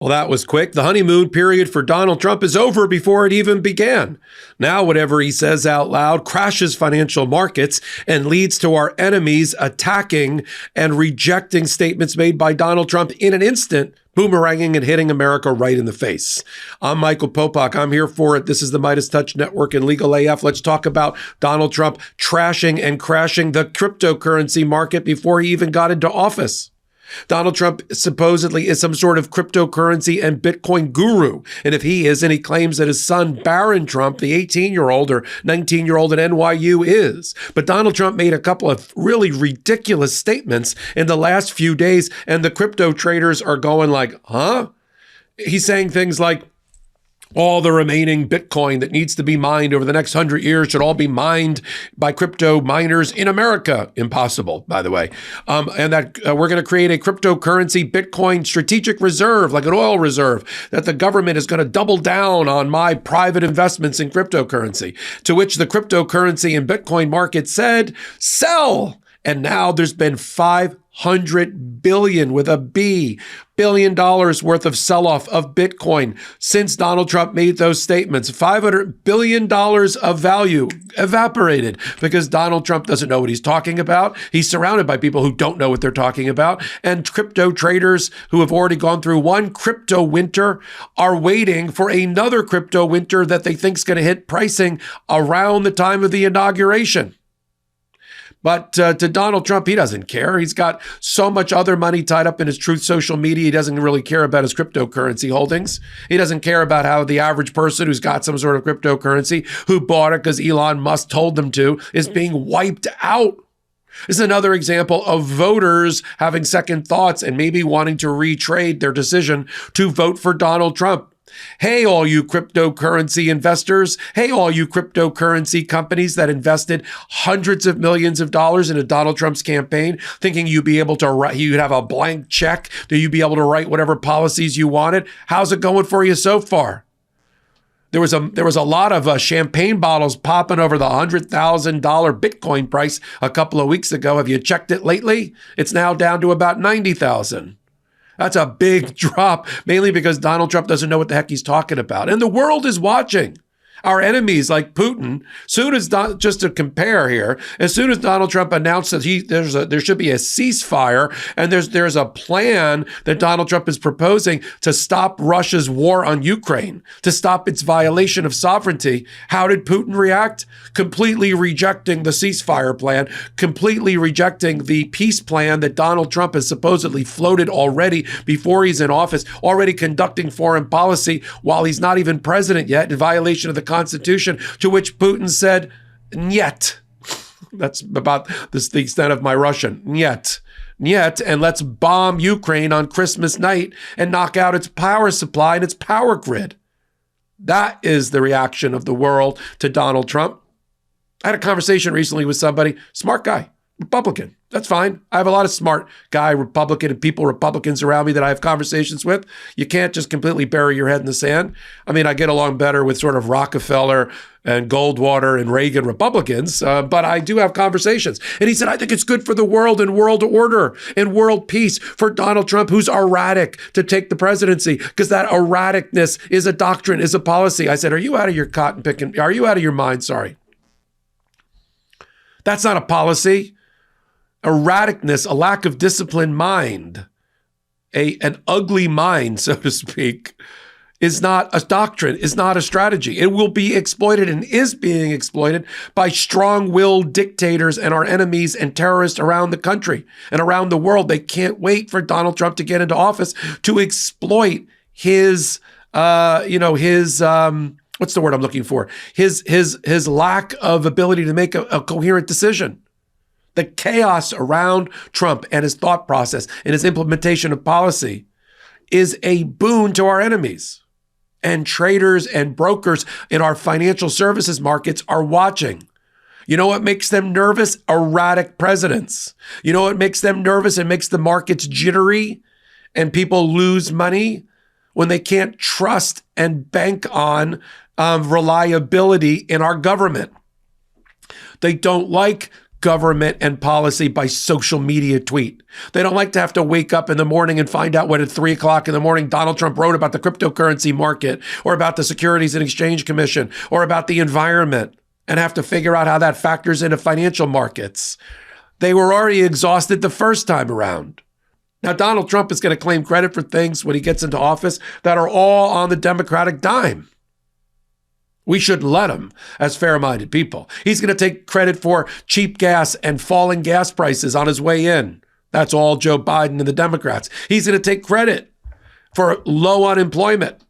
Well, that was quick. The honeymoon period for Donald Trump is over before it even began. Now, whatever he says out loud crashes financial markets and leads to our enemies attacking and rejecting statements made by Donald Trump in an instant, boomeranging and hitting America right in the face. I'm Michael Popok. I'm here for it. This is the MeidasTouch Network and Legal AF. Let's talk about Donald Trump trashing and crashing the cryptocurrency market before he even got into office. Donald Trump supposedly is some sort of cryptocurrency and Bitcoin guru. And if he is, and he claims that his son, Barron Trump, the 18-year-old or 19-year-old at NYU is. But Donald Trump made a couple of really ridiculous statements in the last few days, and the crypto traders are going like, huh? He's saying things like, all the remaining Bitcoin that needs to be mined over the next 100 years should all be mined by crypto miners in America. Impossible, by the way. And that we're going to create a cryptocurrency Bitcoin strategic reserve, like an oil reserve, that the government is going to double down on my private investments in cryptocurrency. To which the cryptocurrency and Bitcoin market said, sell. And now there's been $500 billion with a B, $billion worth of sell-off of Bitcoin since Donald Trump made those statements. $500 billion of value evaporated because Donald Trump doesn't know what he's talking about. He's surrounded by people who don't know what they're talking about. And crypto traders who have already gone through one crypto winter are waiting for another crypto winter that they think is going to hit pricing around the time of the inauguration. But to Donald Trump, he doesn't care. He's got so much other money tied up in his Truth Social media. He doesn't really care about his cryptocurrency holdings. He doesn't care about how the average person who's got some sort of cryptocurrency, who bought it because Elon Musk told them to, is being wiped out. This is another example of voters having second thoughts and maybe wanting to retrade their decision to vote for Donald Trump. Hey, all you cryptocurrency investors. Hey, all you cryptocurrency companies that invested hundreds of millions of dollars into Donald Trump's campaign, thinking you'd be able to write, you'd have a blank check, that you'd be able to write whatever policies you wanted. How's it going for you so far? There was a lot of champagne bottles popping over the $100,000 Bitcoin price a couple of weeks ago. Have you checked it lately? It's now down to about $90,000. That's a big drop, mainly because Donald Trump doesn't know what the heck he's talking about. And the world is watching. Our enemies like Putin, just to compare here, as soon as Donald Trump announced that there should be a ceasefire, and there's a plan that Donald Trump is proposing to stop Russia's war on Ukraine, to stop its violation of sovereignty, how did Putin react? Completely rejecting the ceasefire plan, completely rejecting the peace plan that Donald Trump has supposedly floated already before he's in office, already conducting foreign policy while he's not even president yet, in violation of the Constitution, to which Putin said, "Niet." That's about the extent of my Russian. "Niet. Niet," and let's bomb Ukraine on Christmas night and knock out its power supply and its power grid. That is the reaction of the world to Donald Trump. I had a conversation recently with somebody, smart guy, Republican. That's fine. I have a lot of smart guy, Republican, and Republicans around me that I have conversations with. You can't just completely bury your head in the sand. I mean, I get along better with sort of Rockefeller and Goldwater and Reagan Republicans, but I do have conversations. And he said, I think it's good for the world and world order and world peace for Donald Trump, who's erratic, to take the presidency, because that erraticness is a doctrine, is a policy. I said, are you out of your cotton picking? Are you out of your mind? Sorry. That's not a policy. Erraticness, a lack of disciplined mind, an ugly mind, so to speak, is not a doctrine, is not a strategy. It will be exploited and is being exploited by strong-willed dictators and our enemies and terrorists around the country and around the world. They can't wait for Donald Trump to get into office to exploit his, what's the word I'm looking for? His lack of ability to make a coherent decision. The chaos around Trump and his thought process and his implementation of policy is a boon to our enemies. And traders and brokers in our financial services markets are watching. You know what makes them nervous? Erratic presidents. You know what makes them nervous and makes the markets jittery and people lose money? When they can't trust and bank on reliability in our government. They don't like government and policy by social media tweet. They don't like to have to wake up in the morning and find out what at 3 o'clock in the morning Donald Trump wrote about the cryptocurrency market or about the Securities and Exchange Commission or about the environment and have to figure out how that factors into financial markets. They were already exhausted the first time around. Now, Donald Trump is going to claim credit for things when he gets into office that are all on the Democratic dime. We should let him as fair-minded people. He's going to take credit for cheap gas and falling gas prices on his way in. That's all Joe Biden and the Democrats. He's going to take credit for low unemployment.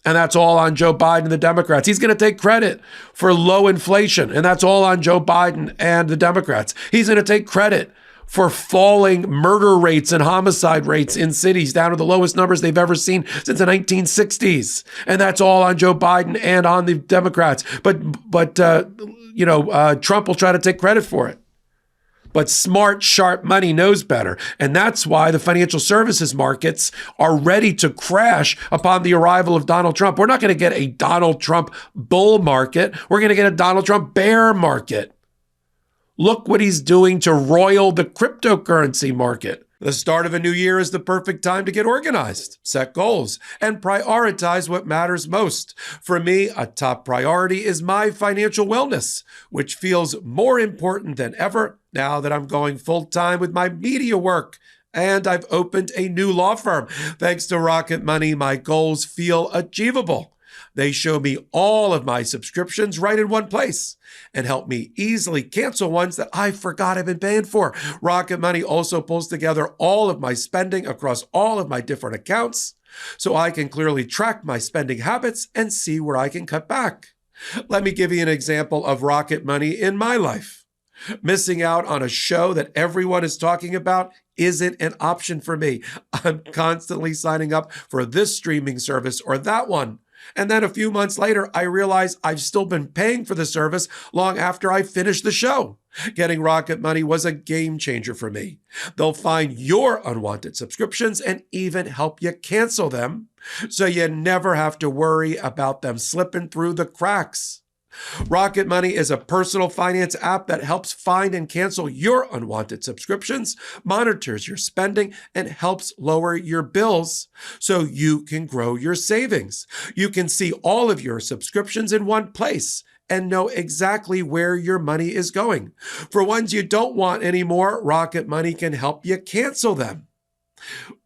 And that's all on Joe Biden and the Democrats. He's going to take credit for low inflation. And that's all on Joe Biden and the Democrats. He's going to take credit for falling murder rates and homicide rates in cities down to the lowest numbers they've ever seen since the 1960s. And that's all on Joe Biden and on the Democrats. But Trump will try to take credit for it. But smart, sharp money knows better. And that's why the financial services markets are ready to crash upon the arrival of Donald Trump. We're not going to get a Donald Trump bull market. We're going to get a Donald Trump bear market. Look what he's doing to roil the cryptocurrency market. The start of a new year is the perfect time to get organized, set goals, and prioritize what matters most. For me, a top priority is my financial wellness, which feels more important than ever now that I'm going full-time with my media work. And I've opened a new law firm. Thanks to Rocket Money, my goals feel achievable. They show me all of my subscriptions right in one place and help me easily cancel ones that I forgot I've been paying for. Rocket Money also pulls together all of my spending across all of my different accounts so I can clearly track my spending habits and see where I can cut back. Let me give you an example of Rocket Money in my life. Missing out on a show that everyone is talking about isn't an option for me. I'm constantly signing up for this streaming service or that one. And then a few months later, I realize I've still been paying for the service long after I finished the show. Getting Rocket Money was a game changer for me. They'll find your unwanted subscriptions and even help you cancel them, so you never have to worry about them slipping through the cracks. Rocket Money is a personal finance app that helps find and cancel your unwanted subscriptions, monitors your spending, and helps lower your bills so you can grow your savings. You can see all of your subscriptions in one place and know exactly where your money is going. For ones you don't want anymore, Rocket Money can help you cancel them.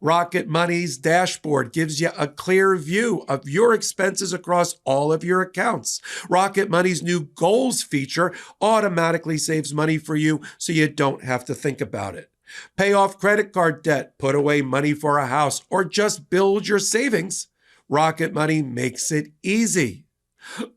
Rocket Money's dashboard gives you a clear view of your expenses across all of your accounts. Rocket Money's new goals feature automatically saves money for you so you don't have to think about it. Pay off credit card debt, put away money for a house, or just build your savings. Rocket Money makes it easy.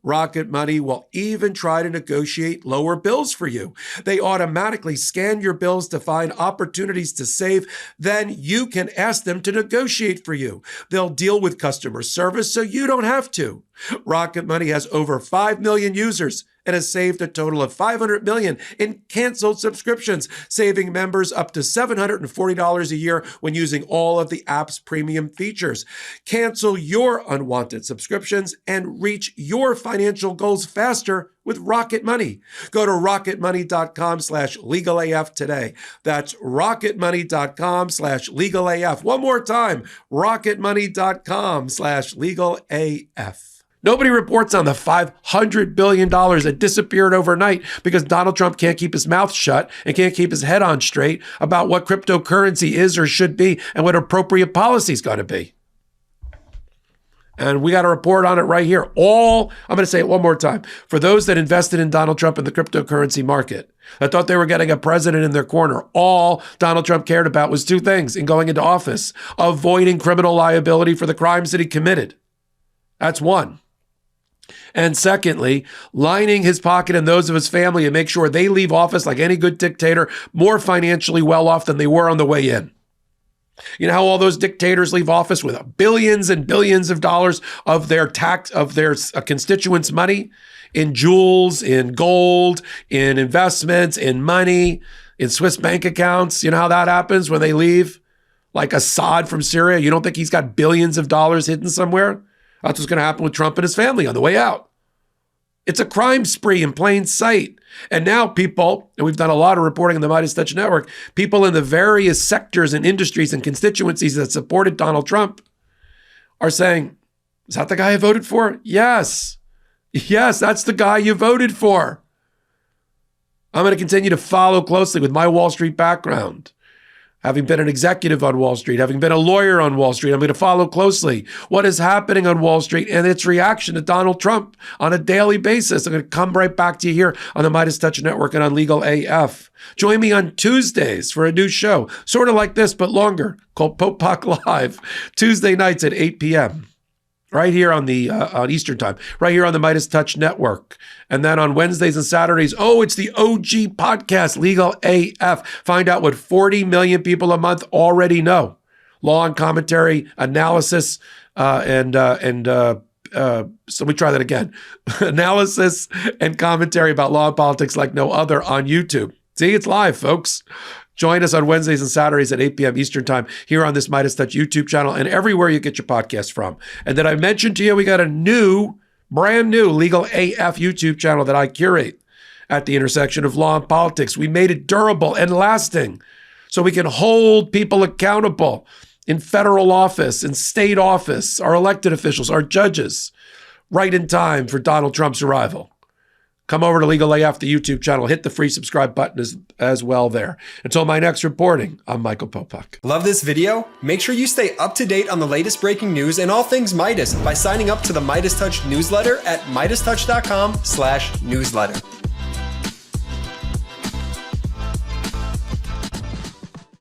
Rocket Money will even try to negotiate lower bills for you. They automatically scan your bills to find opportunities to save. Then you can ask them to negotiate for you. They'll deal with customer service so you don't have to. Rocket Money has over 5 million users and has saved a total of $500 million in canceled subscriptions, saving members up to $740 a year when using all of the app's premium features. Cancel your unwanted subscriptions and reach your financial goals faster with Rocket Money. Go to rocketmoney.com/legalaf today. That's rocketmoney.com/legalaf. One more time, rocketmoney.com/legalaf. Nobody reports on the $500 billion that disappeared overnight because Donald Trump can't keep his mouth shut and can't keep his head on straight about what cryptocurrency is or should be and what appropriate policy is going to be. And we got a report on it right here. I'm going to say it one more time. For those that invested in Donald Trump in the cryptocurrency market, that thought they were getting a president in their corner, all Donald Trump cared about was two things in going into office: avoiding criminal liability for the crimes that he committed. That's one. And secondly, lining his pocket and those of his family and make sure they leave office like any good dictator, more financially well off than they were on the way in. You know how all those dictators leave office with billions and billions of dollars of their constituents' money in jewels, in gold, in investments, in money, in Swiss bank accounts? You know how that happens when they leave? Like Assad from Syria, you don't think he's got billions of dollars hidden somewhere? That's what's going to happen with Trump and his family on the way out. It's a crime spree in plain sight. And now people, and we've done a lot of reporting on the MeidasTouch Network, people in the various sectors and industries and constituencies that supported Donald Trump are saying, is that the guy I voted for? Yes. Yes, that's the guy you voted for. I'm going to continue to follow closely with my Wall Street background. Having been an executive on Wall Street, having been a lawyer on Wall Street, I'm going to follow closely what is happening on Wall Street and its reaction to Donald Trump on a daily basis. I'm going to come right back to you here on the MeidasTouch Network and on Legal AF. Join me on Tuesdays for a new show, sort of like this, but longer, called Popok Live, Tuesday nights at 8 p.m. right here on the on Eastern Time, right here on the MeidasTouch Network. And then on Wednesdays and Saturdays, it's the OG podcast, Legal AF. Find out what 40 million people a month already know. Law and commentary, analysis, so let me try that again. Analysis and commentary about law and politics like no other on YouTube. See, it's live, folks. Join us on Wednesdays and Saturdays at 8 p.m. Eastern Time here on this MeidasTouch YouTube channel and everywhere you get your podcast from. And then I mentioned to you, we got a brand new Legal AF YouTube channel that I curate at the intersection of law and politics. We made it durable and lasting so we can hold people accountable in federal office, in state office, our elected officials, our judges, right in time for Donald Trump's arrival. Come over to Legal AF, the YouTube channel. Hit the free subscribe button as well there. Until my next reporting, I'm Michael Popok. Love this video? Make sure you stay up to date on the latest breaking news and all things Meidas by signing up to the MeidasTouch newsletter at MeidasTouch.com/newsletter.